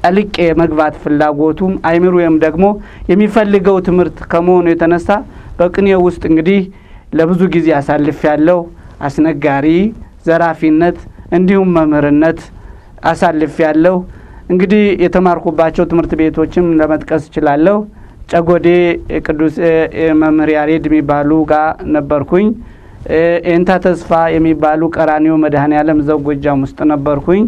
ጠልቄ የመግባት ፍላጎቱም አይምሮዬም ደግሞ የሚፈልገው ትምህርት ከመሆኑ የተነሳ በቅኔ ውስጥ እንግዲህ ለብዙ ጊዜ አሳልፌያለሁ። አስነጋሪ፣ ዘራፊነት እንዲሁም መምህርነት አሳልፌያለሁ። እንግዲህ የተማርኩባቸው ትምህርት ቤቶችም ለመጥቀስ እችላለሁ። ጨጎዴ ቅዱስ መምህር ያሬድ የሚባሉ ጋር ነበርኩኝ። ኤንታ ተስፋ የሚባሉ ቀራኒዮ መድኃኔዓለም እዛው ጎጃም ውስጥ ነበርኩኝ።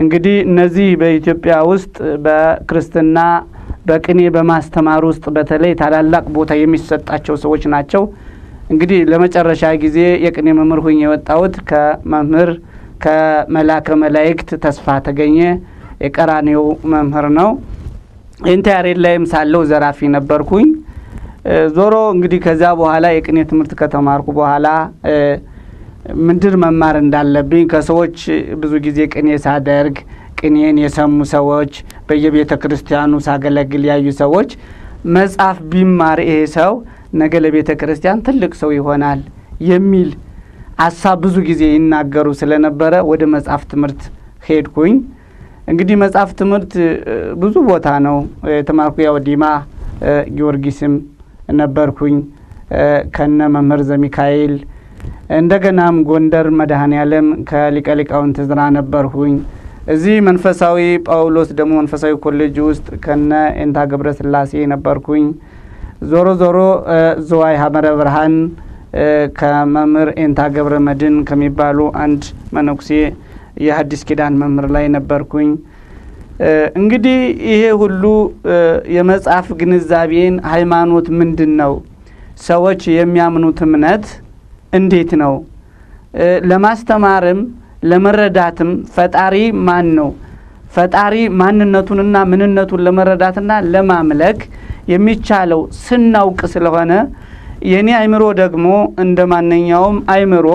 እንግዲህ እነዚህ በኢትዮጵያ ውስጥ በክርስትና በቅኔ በማስተማር ውስጥ በተለይ ታላላቅ ቦታ የሚሰጣቸው ሰዎች ናቸው። እንግዲህ ለመጨረሻ ጊዜ የቅኔ መምህር ሆኜ የወጣሁት ከመምህር ከመላከ መላእክት ተስፋ ተገኘ የቀራኒዮ መምህር ነው። ኤንታ ያሬድ ላይም ሳለሁ ዘራፊ ነበርኩኝ። ዞሮ እንግዲህ ከዛ በኋላ የቅኔ ትምህርት ከተማርኩ በኋላ ምንድን መማር እንዳለብኝ ከሰዎች ብዙ ጊዜ ቅኔ ሳደርግ ቅኔን የሰሙ ሰዎች በየቤተ ክርስቲያኑ ሳገለግል ያዩ ሰዎች መጽሐፍ ቢማር ይሄ ሰው ነገ ለቤተ ክርስቲያን ትልቅ ሰው ይሆናል የሚል ሀሳብ ብዙ ጊዜ ይናገሩ ስለነበረ ወደ መጽሐፍ ትምህርት ሄድኩኝ። እንግዲህ መጽሐፍ ትምህርት ብዙ ቦታ ነው የተማርኩ። ያው ዲማ ጊዮርጊስም ነበርኩኝ ከነ መምህር ዘሚካኤል። እንደገናም ጎንደር መድኃኔዓለም ከሊቀ ሊቃውንት ዕዝራ ነበርኩኝ። እዚህ መንፈሳዊ ጳውሎስ ደግሞ መንፈሳዊ ኮሌጅ ውስጥ ከነ ኤንታ ገብረ ስላሴ ነበርኩኝ። ዞሮ ዞሮ ዘዋይ ሐመረ ብርሃን ከመምህር ኤንታ ገብረ መድን ከሚባሉ አንድ መነኩሴ የሐዲስ ኪዳን መምህር ላይ ነበርኩኝ። እንግዲህ ይሄ ሁሉ የመጽሐፍ ግንዛቤን ሃይማኖት ምንድነው? ሰዎች የሚያምኑት እምነት እንዴት ነው? ለማስተማርም ለመረዳትም ፈጣሪ ማን ነው? ፈጣሪ ማንነቱንና ምንነቱን ለመረዳትና ለማምለክ የሚቻለው ስናውቅ ስለሆነ የኔ አይምሮ ደግሞ እንደማንኛውም አይምሮ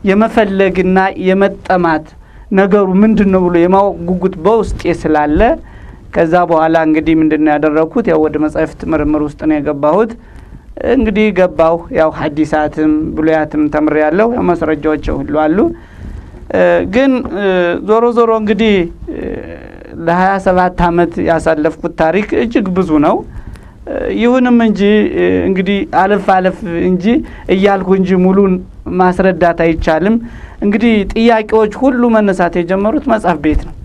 የመፈለግና የመጠማት ነገሩ ምንድነው ብሎ የማወቅ ጉጉት በውስጤ ስላለ ከዛ በኋላ እንግዲህ ምንድነው ያደረኩት? ያው ወደ መጻሕፍት ምርምር ውስጥ ነው የገባሁት። እንግዲህ ገባሁ። ያው ሐዲሳትም ብሉያትም ተምሬያለሁ። ያው ማስረጃዎች ሁሉ አሉ። ግን ዞሮ ዞሮ እንግዲህ ለ27 ዓመት ያሳለፍኩት ታሪክ እጅግ ብዙ ነው። ይሁንም እንጂ እንግዲህ አለፍ እንጂ እያልኩ እንጂ ሙሉን ማስረዳት አይቻልም። እንግዲህ ጥያቄዎች ሁሉ መነሳት የጀመሩት መጽሐፍ ቤት ነው።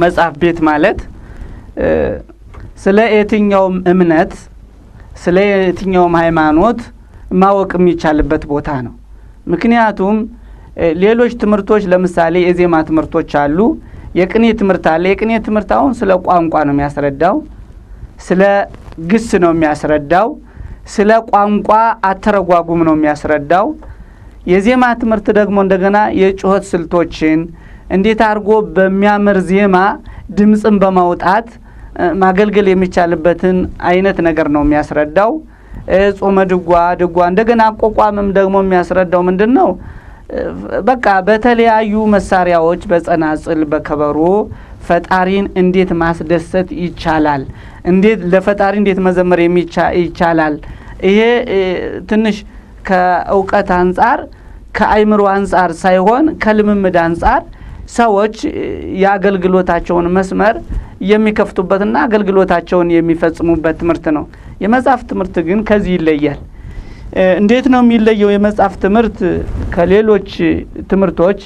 መጽሐፍ ቤት ማለት ስለ የትኛውም እምነት ስለ የትኛውም ሃይማኖት ማወቅ የሚቻልበት ቦታ ነው። ምክንያቱም ሌሎች ትምህርቶች ለምሳሌ የዜማ ትምህርቶች አሉ፣ የቅኔ ትምህርት አለ። የቅኔ ትምህርት አሁን ስለ ቋንቋ ነው የሚያስረዳው፣ ስለ ግስ ነው የሚያስረዳው፣ ስለ ቋንቋ አተረጓጉም ነው የሚያስረዳው። የዜማ ትምህርት ደግሞ እንደገና የጩኸት ስልቶችን እንዴት አድርጎ በሚያምር ዜማ ድምጽን በማውጣት ማገልገል የሚቻልበትን አይነት ነገር ነው የሚያስረዳው። ጾመ ድጓ እንደገና አቋቋምም ደግሞ የሚያስረዳው ምንድነው? በቃ በተለያዩ መሳሪያዎች በጸናጽል በከበሮ ፈጣሪን እንዴት ማስደሰት ይቻላል፣ እንዴት ለፈጣሪ እንዴት መዘመር ይቻላል። ይሄ ትንሽ ከእውቀት አንጻር ከአይምሮ አንጻር ሳይሆን ከልምምድ አንጻር ሰዎች የአገልግሎታቸውን መስመር የሚከፍቱበትና አገልግሎታቸውን የሚፈጽሙበት ትምህርት ነው። የመጽሐፍ ትምህርት ግን ከዚህ ይለያል። እንዴት ነው የሚለየው? የመጽሐፍ ትምህርት ከሌሎች ትምህርቶች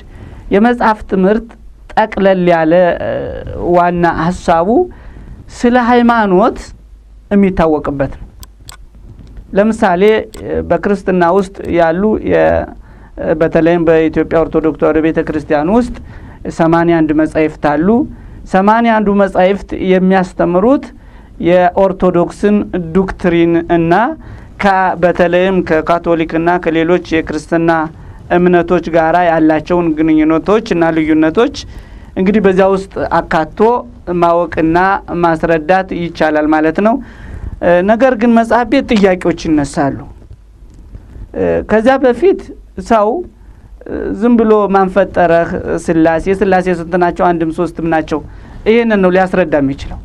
የመጽሐፍ ትምህርት ጠቅለል ያለ ዋና ሐሳቡ ስለ ሃይማኖት የሚታወቅበት ነው። ለምሳሌ በክርስትና ውስጥ ያሉ በተለይም በኢትዮጵያ ኦርቶዶክስ ተዋሕዶ ቤተክርስቲያን ውስጥ 81 መጻሕፍት አሉ። 81ዱ መጻሕፍት የሚያስተምሩት የኦርቶዶክስን ዶክትሪን እና በተለይም ከካቶሊክና ከሌሎች የክርስትና እምነቶች ጋራ ያላቸውን ግንኙነቶች እና ልዩነቶች እንግዲህ በዚያ ውስጥ አካቶ ማወቅና ማስረዳት ይቻላል ማለት ነው። ነገር ግን መጽሐፍ ቤት ጥያቄዎች ይነሳሉ። ከዚያ በፊት ሰው ዝም ብሎ ማንፈጠረህ ስላሴ ስንት ናቸው? አንድም ሶስትም ናቸው። ይሄንን ነው ሊያስረዳ የሚችለው፣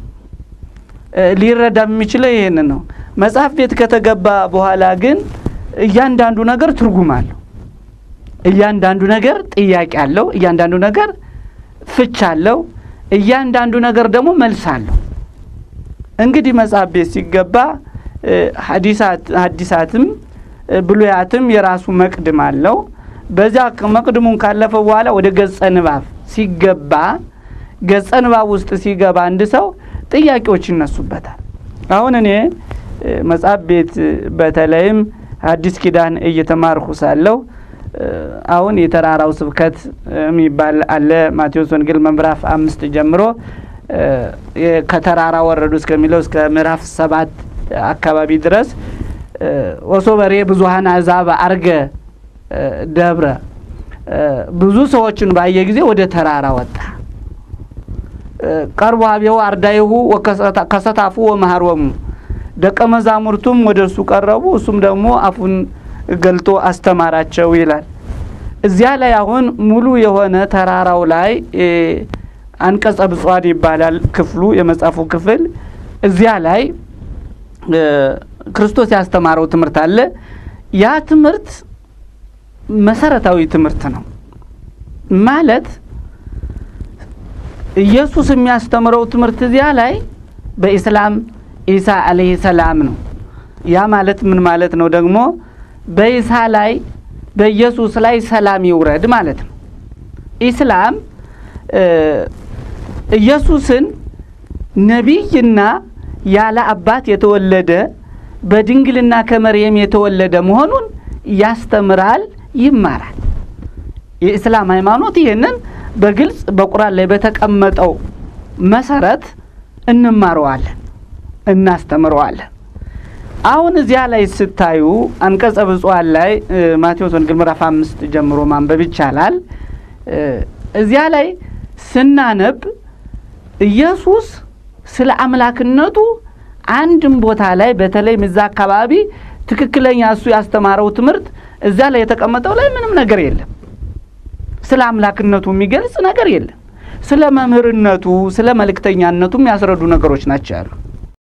ሊረዳ የሚችለው ይሄንን ነው። መጽሐፍ ቤት ከተገባ በኋላ ግን እያንዳንዱ ነገር ትርጉም አለው። እያንዳንዱ ነገር ጥያቄ አለው። እያንዳንዱ ነገር ፍች አለው። እያንዳንዱ ነገር ደግሞ መልስ አለው። እንግዲህ መጽሐፍ ቤት ሲገባ ሐዲሳትም ብሉያትም የራሱ መቅድም አለው። በዛ መቅድሙን ካለፈ በኋላ ወደ ገጸ ንባብ ሲገባ ገጸ ንባብ ውስጥ ሲገባ አንድ ሰው ጥያቄዎች ይነሱበታል። አሁን እኔ መጽሐፍ ቤት በተለይም አዲስ ኪዳን እየተማርኩ ሳለሁ አሁን የተራራው ስብከት የሚባል አለ። ማቴዎስ ወንጌል ምዕራፍ 5 ጀምሮ ከተራራ ወረዱ እስከሚለው እስከ ምዕራፍ 7 አካባቢ ድረስ ወሶበሬ ብዙሃን አሕዛብ አርገ ደብረ ብዙ ሰዎችን ባየ ጊዜ ወደ ተራራ ወጣ። ቀርቦ አብየው አርዳይሁ ወከሰታፉ ወመሃሮሙ ደቀ መዛሙርቱም ወደሱ ቀረቡ፣ እሱም ደግሞ አፉን ገልጦ አስተማራቸው ይላል። እዚያ ላይ አሁን ሙሉ የሆነ ተራራው ላይ አንቀጸ ብፁዓን ይባላል ክፍሉ የመጽሐፉ ክፍል። እዚያ ላይ ክርስቶስ ያስተማረው ትምህርት አለ። ያ ትምህርት መሰረታዊ ትምህርት ነው ማለት ኢየሱስ የሚያስተምረው ትምህርት እዚያ ላይ በእስላም ኢሳ አለይሂ ሰላም ነው። ያ ማለት ምን ማለት ነው? ደግሞ በኢሳ ላይ በኢየሱስ ላይ ሰላም ይውረድ ማለት ነው። ኢስላም ኢየሱስን ነቢይና ያለ አባት የተወለደ በድንግልና ከመርየም የተወለደ መሆኑን ያስተምራል፣ ይማራል። የኢስላም ሃይማኖት ይሄንን በግልጽ በቁርአን ላይ በተቀመጠው መሰረት እንማረዋለን፣ እናስተምረዋለን። አሁን እዚያ ላይ ስታዩ አንቀጸ ብፁዓን ላይ ማቴዎስ ወንጌል ምዕራፍ 5 ጀምሮ ማንበብ ይቻላል። እዚያ ላይ ስናነብ ኢየሱስ ስለ አምላክነቱ አንድም ቦታ ላይ በተለይ እዛ አካባቢ ትክክለኛ እሱ ያስተማረው ትምህርት እዛ ላይ የተቀመጠው ላይ ምንም ነገር የለም። ስለ አምላክነቱ የሚገልጽ ነገር የለም። ስለ መምህርነቱ ስለ መልእክተኛነቱ የሚያስረዱ ነገሮች ናቸው ያሉ።